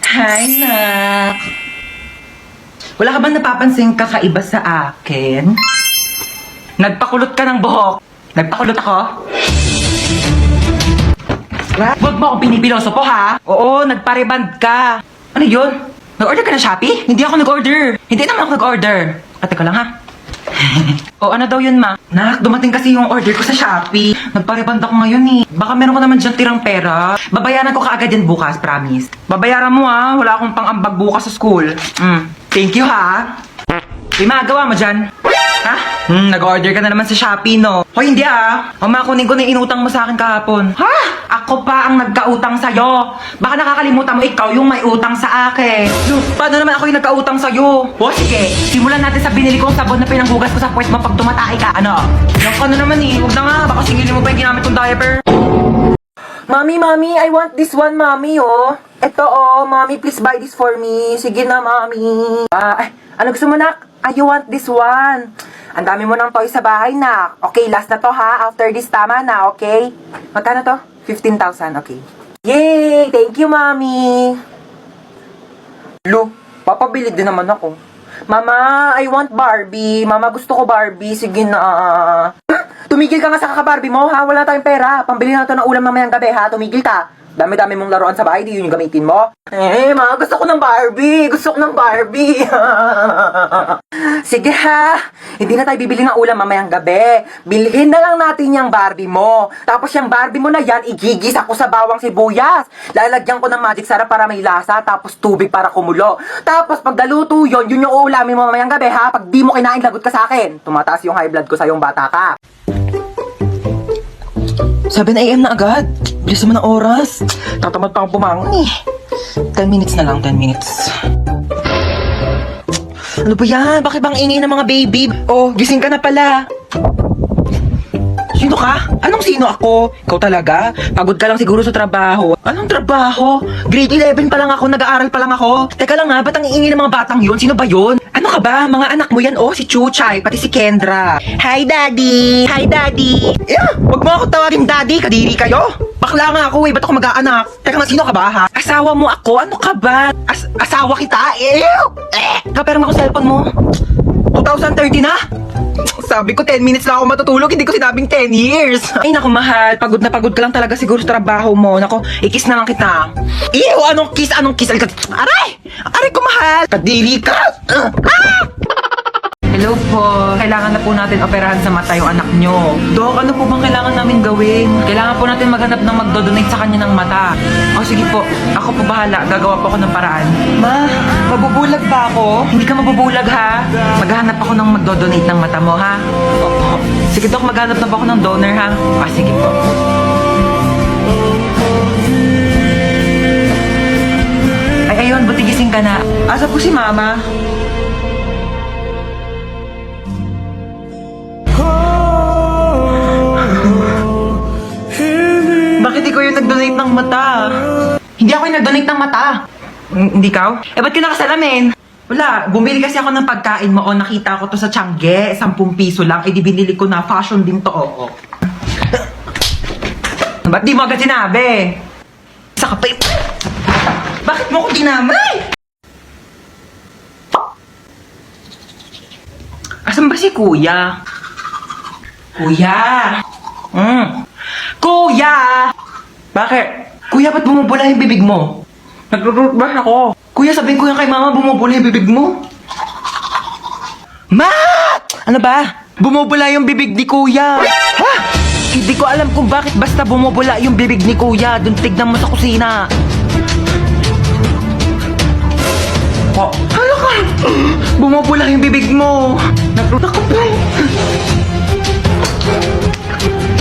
Hi, Nak. Wala ka ba napapansin kakaiba sa akin? Nagpakulot ka ng buhok. Nagpakulot ako? Huwag mo akong pinipiloso po, ha? Oo, nagpareband ka. Ano yun? Nag-order ka na Shopee? Hindi ako nag-order. Hindi naman ako nag-order. Teka lang, ha? O ano daw yun, ma? Nak, dumating kasi yung order ko sa Shopee. Nagpareband ako ngayon, eh. Baka meron ko naman dyan tirang pera. Babayaran ko kaagad yan bukas, promise. Babayaran mo, ha? Wala akong pang-ambag bukas sa school. Thank you, ha? May magawa mo dyan? Ha? Nag-order ka na naman sa Shopee, no? Hoy, hindi, ah. Kunin ko na yung inutang mo sa akin kahapon. Ha? Ako pa ang nagkautang sa'yo. Baka nakakalimutan mo ikaw yung may utang sa akin. Paano naman ako yung nagkautang sa'yo? O, sige. Simulan natin sa binili kong sabon na pinanghugas ko sa puwet mo pag tumatay ka. Ano? Yung ka na naman, eh. Huwag na nga. Baka singilin mo pa yung ginamit kong diaper. Mami, I want this one, Mami, oh. Ito, oh. Mami, please buy this for me. Sige na, Mami. Ano gusto mo, nak? You want this one. Ang dami mo ng toys sa bahay, nak. Okay, last na to, ha? After this, tama na, okay? Magkano to? 15,000, okay. Yay! Thank you, Mami. Lo, papabili din naman ako. Mama, I want Barbie. Mama, gusto ko Barbie. Sige na. Tumigil ka nga sa kaka-Barbie mo, ha? Wala tayong pera. Pambili na ito ng ulam mamayang gabi, ha? Tumigil ka. Dami-dami mong laruan sa bahay, di yun yung gamitin mo. Ma, gusto ko ng Barbie. Gusto ko ng Barbie. Sige, ha? Hindi na tayo bibili ng ulam mamayang gabi. Bilhin na lang natin yung Barbie mo. Tapos yung Barbie mo na yan, igigis ako sa bawang sibuyas. Lalagyan ko ng magic sarap para may lasa, tapos tubig para kumulo. Tapos pag naluto yun, yun yung uulamin mo mamayang gabi, ha? Pag di mo kinain, lagot ka sa akin. Tumataas yung high blood ko sa yung bata ka. 7 AM na agad. Bilis naman ang oras. Tatamad pa akong bumangon, eh. 10 minutes na lang, 10 minutes. Ano ba yan? Bakit bang ingay ng mga baby? Oh, gising ka na pala. Sino ka? Anong sino ako? Ikaw talaga? Pagod ka lang siguro sa trabaho. Anong trabaho? Grade 11 pa lang ako, nag-aaral pa lang ako. Teka lang nga, ba't ang ingay ng mga batang yun? Sino ba yun? Ano ka ba? Mga anak mo yan, oh, si Chuchay, pati si Kendra. Hi, Daddy! Hi, Daddy! Wag mo ako tawagin Daddy, kadiri kayo. Bakla nga ako, ba't ako mag-aanak? Teka nga, sino ka ba, ha? Asawa mo ako? Ano ka ba? Asawa kita? Kapera nga ako cellphone mo. 2030 na? Sabi ko 10 minutes lang ako matutulog, hindi ko sinabing 10 years. Ay naku mahal, pagod na pagod ka lang talaga siguro sa trabaho mo. Naku, ikis na lang kita. Ew, anong kiss? Aray! Aray ko mahal! Kadiri ka! Hello po, kailangan na po natin operahan sa mata yung anak nyo. Dok, ano po bang kailangan namin gawin? Kailangan po natin maghanap ng magdodonate sa kanya ng mata. O sige po, ako po bahala, gagawa po ako ng paraan. Ma, mabubulag ba ako? Hindi ka mabubulag ha? Maghahanap ako ng magdodonate ng mata mo ha? Opo. Sige Dok, maghanap na po ako ng donor ha? Sige po. Ay ayun, buti gising ka na. Asa po si Mama? Bakit ikaw yung nag-donate ng mata? Hindi ako yung nag-donate ng mata. Hindi ikaw? Ba't ka nakasalamin? Wala, bumili kasi ako ng pagkain mo o nakita ko to sa Tiangge, 10 piso lang, di binili ko na, fashion din to, oo. Ba't di mo agad sinabi? Isa ka pa Bakit mo ko dinamay? Asan ba si Kuya? Kuya! Kuya! Bakit? Kuya, ba't bumubula yung bibig mo? Nag-rootbrush ako. Kuya, sabihin ko yan kay Mama, bumubula yung bibig mo. Ma! Ano ba? Bumubula yung bibig ni Kuya. Ha? Hindi ko alam kung bakit basta bumubula yung bibig ni Kuya. Doon tignan mo sa kusina. Oh, hala ka! Bumubula yung bibig mo. Naku po.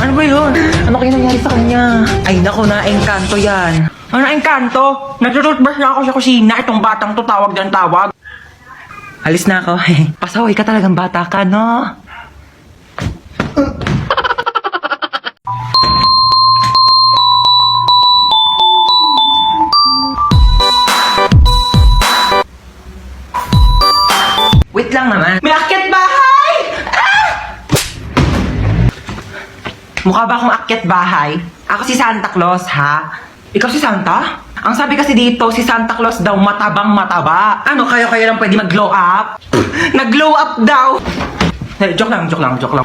Ano ba yun? Ano kayo nangyari sa kanya? Ay naku, na-engkanto yan. Ano na-engkanto? Nag-rootbrush na ako sa kusina. Itong batang to tawag ng tawag. Alis na ako. Pasaway ka talagang bata ka, no? Wait lang naman. May akyat bahay! Mukha ba akong akyat bahay? Ako si Santa Claus, ha? Ikaw si Santa? Ang sabi kasi dito, si Santa Claus daw matabang mataba. Ano, kayo lang pwede mag-glow up? Nag-glow up daw! Joke lang.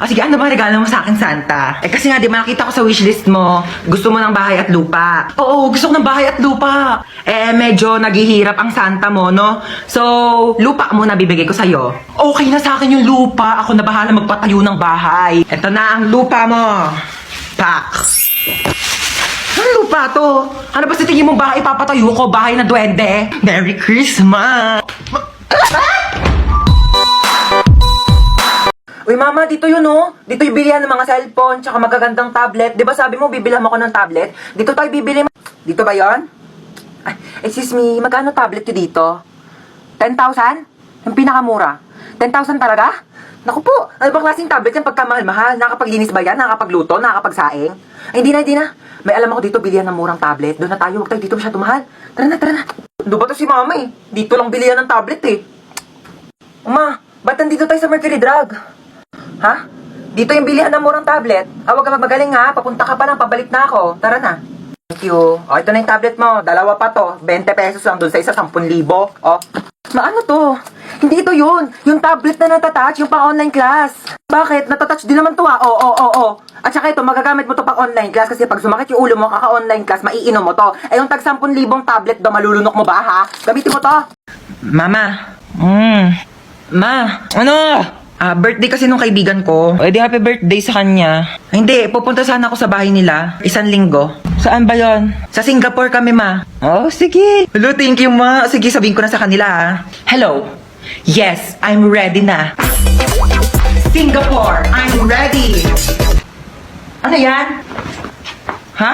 Sige, ano ba regalo mo sa akin, Santa? Kasi nga, di ba nakita ko sa wishlist mo, gusto mo ng bahay at lupa. Oo, gusto ko ng bahay at lupa. Medyo naghihirap ang Santa mo, no? So, lupa muna bibigay ko sa'yo. Okay na sa akin yung lupa. Ako na bahala magpatayo ng bahay. Ito na ang lupa mo. Pak. Anong lupa to? Ano ba sa tingin mong bahay papatayo ko? Bahay na duwende? Merry Christmas! Uy, mama, dito yun, oh. Dito yung bilihan ng mga cellphone, tsaka magagandang tablet. Di ba sabi mo, bibilhan mo ko ng tablet? Dito tayo bibili. Dito ba yon? Ay, excuse me, magkano tablet yun dito? 10,000? Yung pinakamura. 10,000 talaga? Naku po, ano bang klaseng tablet yan pagkamahal-mahal? Nakapaglinis ba yan? Nakapagluto? Nakapagsaing? Ay, hindi na. May alam ako dito, bilihan ng murang tablet. Doon na tayo, huwag tayo dito masyado mahal. Tara na. Doon ba to si mama eh? Dito lang bilihan ng tablet eh. Uma, ba't nandito tayo sa Mercury Drug? Ha? Dito yung bilihan ng murang tablet. Huwag ka magmagaling ha. Papunta ka pa lang, pabalik na ako. Tara na. Thank you. O, ito na yung tablet mo. Dalawa pa to. 20 pesos lang dun sa isa, 10,000. O. Ano to? Hindi ito yun. Yung tablet na natatouch, yung pang-online class. Bakit? Natatouch din naman to ha. Oo. At saka ito, magagamit mo to pang-online class kasi pag sumakit yung ulo mo, kaka-online class, maiinom mo to. Yung tag 10,000 tablet do, malulunok mo ba ha? Gamitin mo to. Mama. Ma. Ano? Birthday kasi nung kaibigan ko. Di happy birthday sa kanya. Hindi, pupunta sana ako sa bahay nila. 1 linggo. Saan ba yon? Sa Singapore kami, ma. Oh, sige. Hello, thank you, ma. Sige, sabihin ko na sa kanila, ha. Hello. Yes, I'm ready na. Singapore, I'm ready. Ano yan? Ha?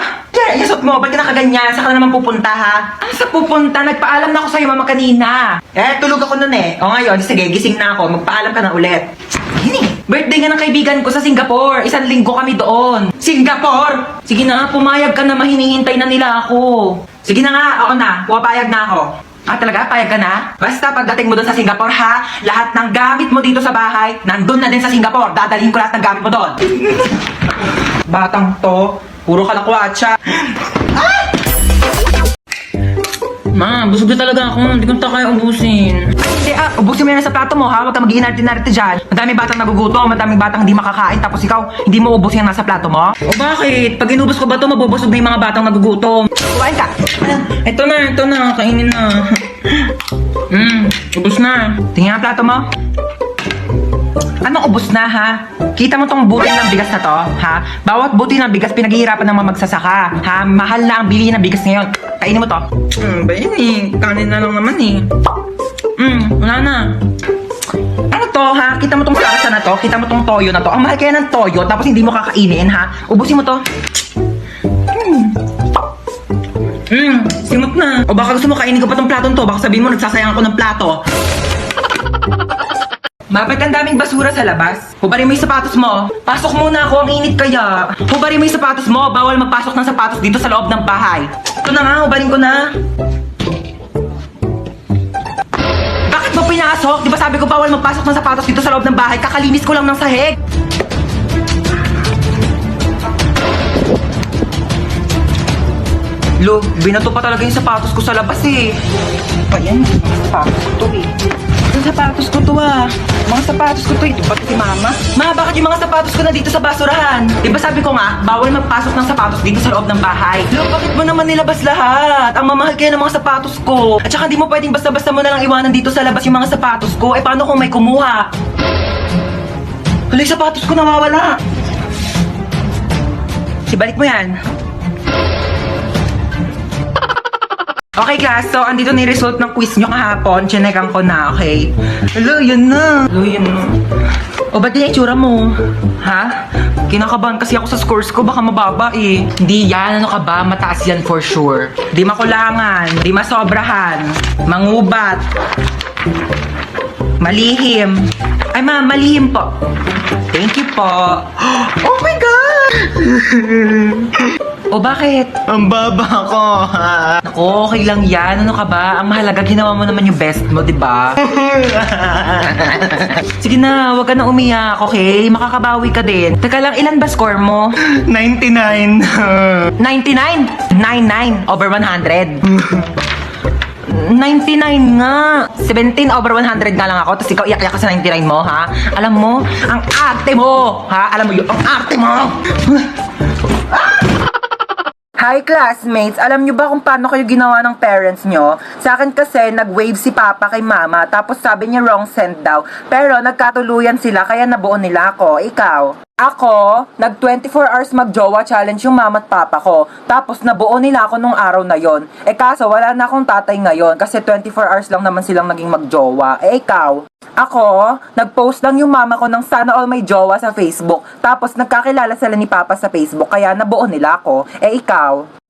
Yasot mo, ba't ka nakaganyan? Saan ka naman pupunta, ha? Ano sa pupunta? Nagpaalam na ako sa'yo, mama, kanina. Tulog ako nun eh. O ngayon, sige, gising na ako. Magpaalam ka na ulit. Yun eh. Birthday nga ng kaibigan ko sa Singapore. 1 linggo kami doon. Singapore! Sige na nga, pumayag ka na. Hinihintay na nila ako. Sige na nga, ako na. Pumapayag na ako. Talaga? Payag ka na? Basta pagdating mo doon sa Singapore, ha? Lahat ng gamit mo dito sa bahay, nandun na din sa Singapore. Dadalhin ko lahat ng gamit mo doon. Batang to. Puro kalakwatsa. Ma, busog na talaga ako. Hindi ko na kaya ubusin. Hindi, ubusin mo yan sa plato mo, ha? Huwag ka mag-iinarte-inarte dyan. Madaming batang nagugutom, madaming batang hindi makakain, tapos ikaw, hindi mo ubusin yan nasa plato mo? O bakit? Pag inubos ko ba ito, mabubusog na yung mga batang nagugutom. Kumain ka. Ito na. Kainin na. Ubus na. Tingnan ang plato mo. Anong ubos na, ha? Kita mo tong butil ng bigas na to, ha? Bawat butil ng bigas pinaghihirapan ng mga magsasaka, ha? Mahal na ang bilihin ng bigas ngayon. Kainin mo to. Ba yun eh? Kanin na lang naman eh. Wala na. Ano to, ha? Kita mo tong sarasa na to? Kita mo tong toyo na to? Ang mahal kaya ng toyo, tapos hindi mo kakainin, ha? Ubusin mo to. Simot na. O baka gusto mo kainin ko pa tong platong to? Baka sabihin mo nagsasayang ako ng plato. Ba't ang daming basura sa labas? Hubarin mo yung sapatos mo. Pasok muna ako, ang init kaya. Hubarin mo yung sapatos mo. Bawal magpasok ng sapatos dito sa loob ng bahay. Ito na nga, hubarin ko na. Bakit mo pinasok? Di ba sabi ko bawal magpasok ng sapatos dito sa loob ng bahay? Kakalinis ko lang ng sahig. Lo, binato pa talaga yung sapatos ko sa labas eh. Ayan, sapatos ko to eh. Yung sapatos ko to Mga sapatos ko to eh. Diba si mama? Ma, bakit yung mga sapatos ko na dito sa basurahan? Diba sabi ko nga, bawal magpasok ng sapatos dito sa loob ng bahay. Lo, bakit mo naman nilabas lahat? Ang mamahal kaya ng mga sapatos ko. At saka di mo pwedeng basta-basta mo na lang iwanan dito sa labas yung mga sapatos ko. Paano kung may kumuha? Hala, yung sapatos ko nawawala. Ibalik mo yan. Okay, class. So, andito na yung result ng quiz nyo kahapon. Chinekan ko na, okay? Hello, yun na. O, ba't yung itsura mo? Ha? Kinakabahan kasi ako sa scores ko. Baka mababa eh. Hindi yan. Ano ka ba? Mataas yan for sure. Di makulangan. Di masobrahan. Mangubat. Malihim. Ay, ma'am, malihim po. Thank you po. Oh my God! O bakit? Ang baba ko. Naku, okay lang yan. Ano ka ba? Ang mahalaga, ginawa mo naman yung best mo, di ba? Sige na, huwag ka na umiyak, okay? Makakabawi ka din. Teka lang, ilan ba score mo? 99. 99? 99 over 100. 99 nga. 17 over 100 nga lang ako. Tapos ikaw iyak-iyak ka sa 99 mo, ha? Alam mo, ang arte mo, ha? Alam mo yun, ang arte mo! Hi classmates! Alam nyo ba kung paano kayo ginawa ng parents nyo? Sa akin kasi, nag-wave si Papa kay Mama, tapos sabi niya wrong send daw. Pero nagkatuluyan sila, kaya nabuo nila ako. Ikaw? Ako, nag 24 hours mag-jowa challenge yung mama at papa ko. Tapos nabuo nila ako nung araw na yon. Kaso wala na akong tatay ngayon kasi 24 hours lang naman silang naging mag-jowa. Ikaw? Ako, nag-post lang yung mama ko ng sana all may jowa sa Facebook. Tapos nagkakilala sila ni Papa sa Facebook kaya nabuo nila ako. Ikaw?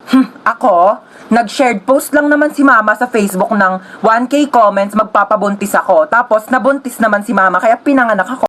Ako, nag-shared post lang naman si mama sa Facebook ng 1K comments magpapabuntis ako. Tapos nabuntis naman si mama kaya pinanganak ako.